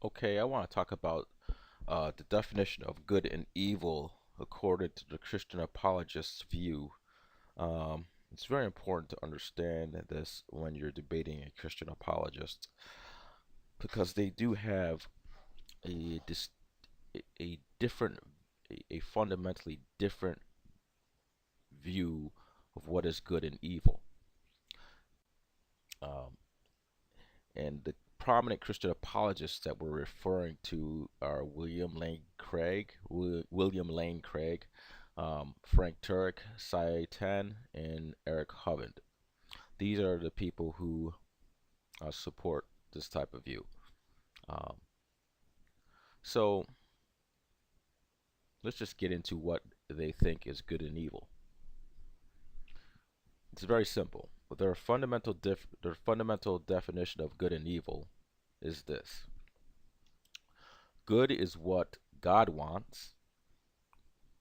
Okay, I want to talk about the definition of good and evil according to the Christian apologist's view. It's very important to understand this when you're debating a Christian apologist because they do have a a different, a fundamentally different view of what is good and evil. Um, and the prominent Christian apologists that we're referring to are William Lane Craig, Frank Turek, Cy Tan, and Eric Hovind. These are the people who support this type of view. Um, so let's just get into what they think is good and evil. It's very simple. Their fundamental definition of good and evil is this: good is what God wants.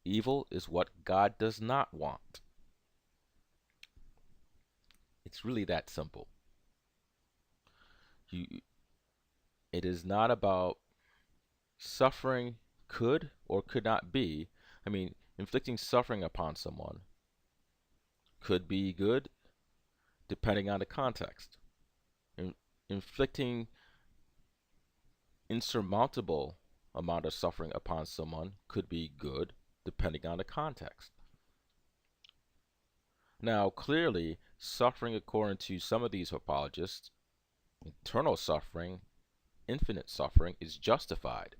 Evil is what God does not want. It's really that simple. You, it is not about suffering could or could not be. I mean, inflicting suffering upon someone could be good depending on the context. In, inflicting insurmountable amount of suffering upon someone could be good depending on the context. Now, clearly, suffering according to some of these apologists, eternal suffering, infinite suffering, is justified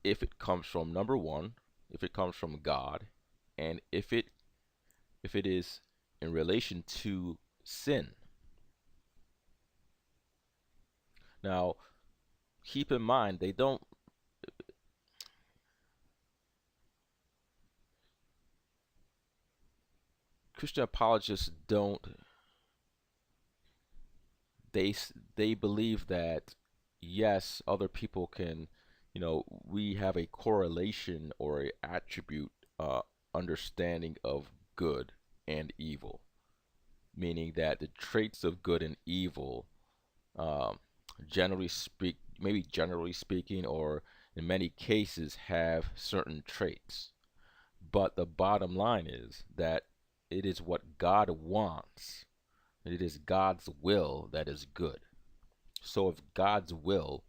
if it comes from number one, if it comes from God, and if it is in relation to sin. Now, keep in mind they don't Christian apologists don't they they believe that yes, other people can, we have a correlation or a attribute understanding of good and evil, meaning that the traits of good and evil, um, generally speaking, or in many cases, have certain traits. But the bottom line is that it is what God wants. It is God's will that is good. So if God's will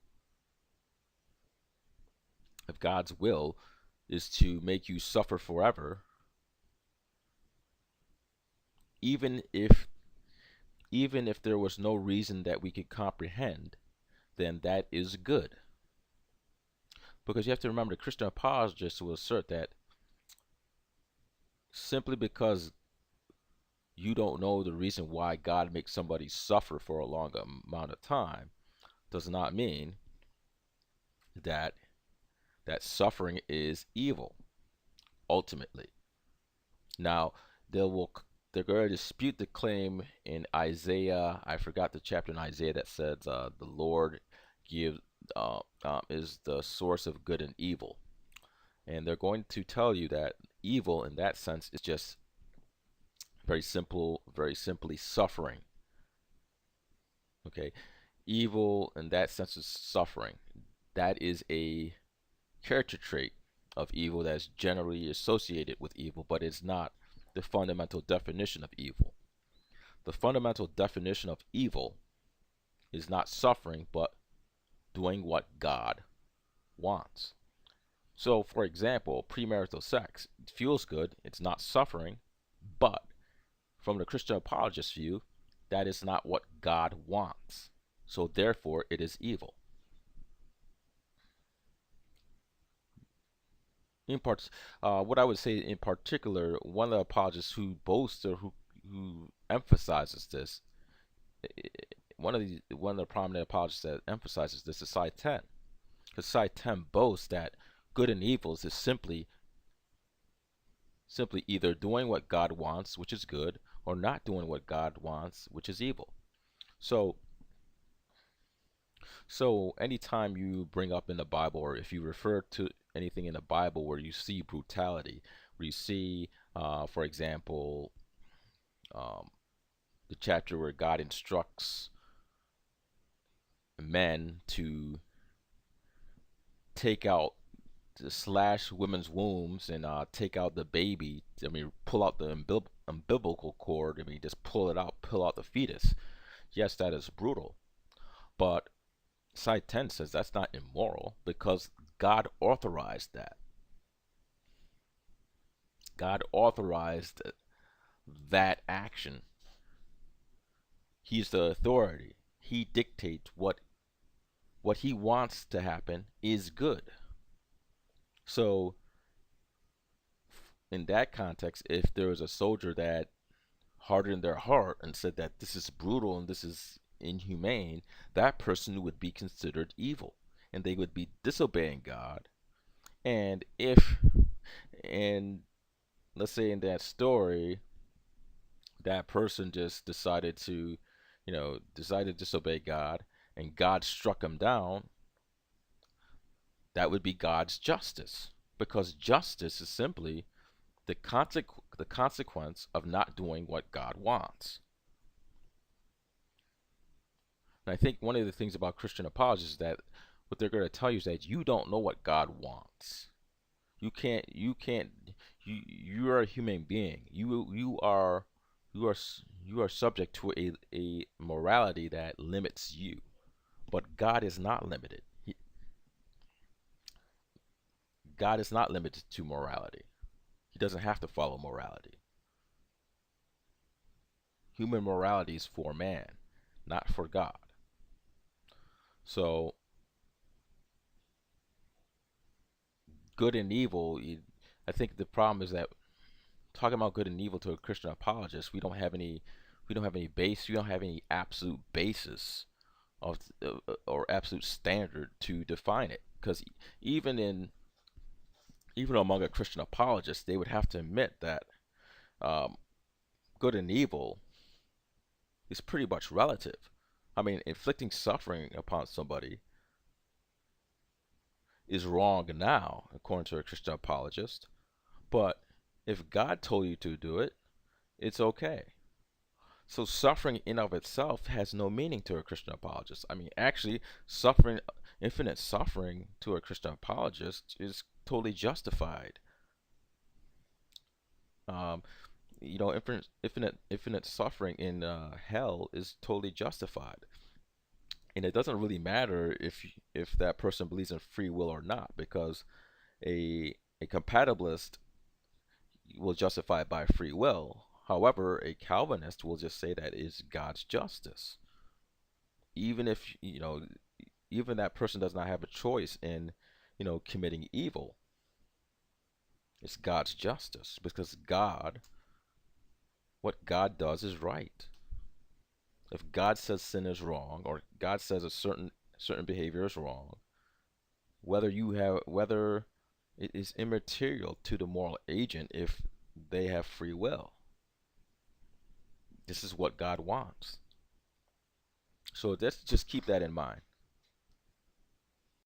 is to make you suffer forever, even if even if there was no reason that we could comprehend, then that is good. Because you have to remember the Christian apologists will assert that simply because you don't know the reason why God makes somebody suffer for a long amount of time does not mean that that suffering is evil ultimately. Now, they will they're going to dispute the claim in Isaiah. I forgot the chapter in Isaiah that says the Lord gives is the source of good and evil, and they're going to tell you that evil in that sense is just very simply suffering. Okay, evil in that sense is suffering. That is a character trait of evil that's generally associated with evil, but it's not the fundamental definition of evil. The fundamental definition of evil is not suffering, but doing what God wants. So, for example, premarital sex, it feels good, it's not suffering, but from the Christian apologist view, that is not what God wants. So, therefore, it is evil. In part, what I would say in particular, one of the apologists who boasts or who emphasizes this, one of the prominent apologists that emphasizes this is Side 10, because Side 10 boasts that good and evil is simply either doing what God wants, which is good, or not doing what God wants, which is evil. So, so anytime you bring up in the Bible, or if you refer to anything in the Bible where you see brutality, where you see, for example, um, the chapter where God instructs men to take out, to slash women's wombs and take out the baby. I mean, pull out the umbilical cord. I mean, just pull it out, pull out the fetus. Yes, that is brutal. But Side 10 says that's not immoral because God authorized that. God authorized that action. He's the authority. He dictates what he wants to happen is good. So in that context, if there was a soldier that hardened their heart and said that this is brutal and this is inhumane, that person would be considered evil and they would be disobeying God. And if, and let's say in that story, that person just decided to, decided to disobey God and God struck him down, that would be God's justice. Because justice is simply the consequence of not doing what God wants. And I think one of the things about Christian apologists is that what they're going to tell you is that you don't know what God wants. You are a human being. You are subject to a morality that limits you. But God is not limited. God is not limited to morality. He doesn't have to follow morality. Human morality is for man, not for God. So good and evil, I think the problem is that talking about good and evil to a Christian apologist, we don't have any base, we don't have any absolute basis of or absolute standard to define it. Because even in even among a Christian apologist, they would have to admit that um, good and evil is pretty much relative. I mean, inflicting suffering upon somebody is wrong now, according to a Christian apologist. But if God told you to do it, it's okay. So suffering in of itself has no meaning to a Christian apologist. I mean, actually, suffering, infinite suffering to a Christian apologist is totally justified. Um, infinite suffering in hell is totally justified, and it doesn't really matter if that person believes in free will or not, because a compatibilist will justify it by free will. However, a Calvinist will just say that is God's justice. Even if, even that person does not have a choice in, committing evil. It's God's justice because what God does is right. If God says sin is wrong, or God says a certain behavior is wrong, whether it is immaterial to the moral agent if they have free will. This is what God wants. So let's just keep that in mind.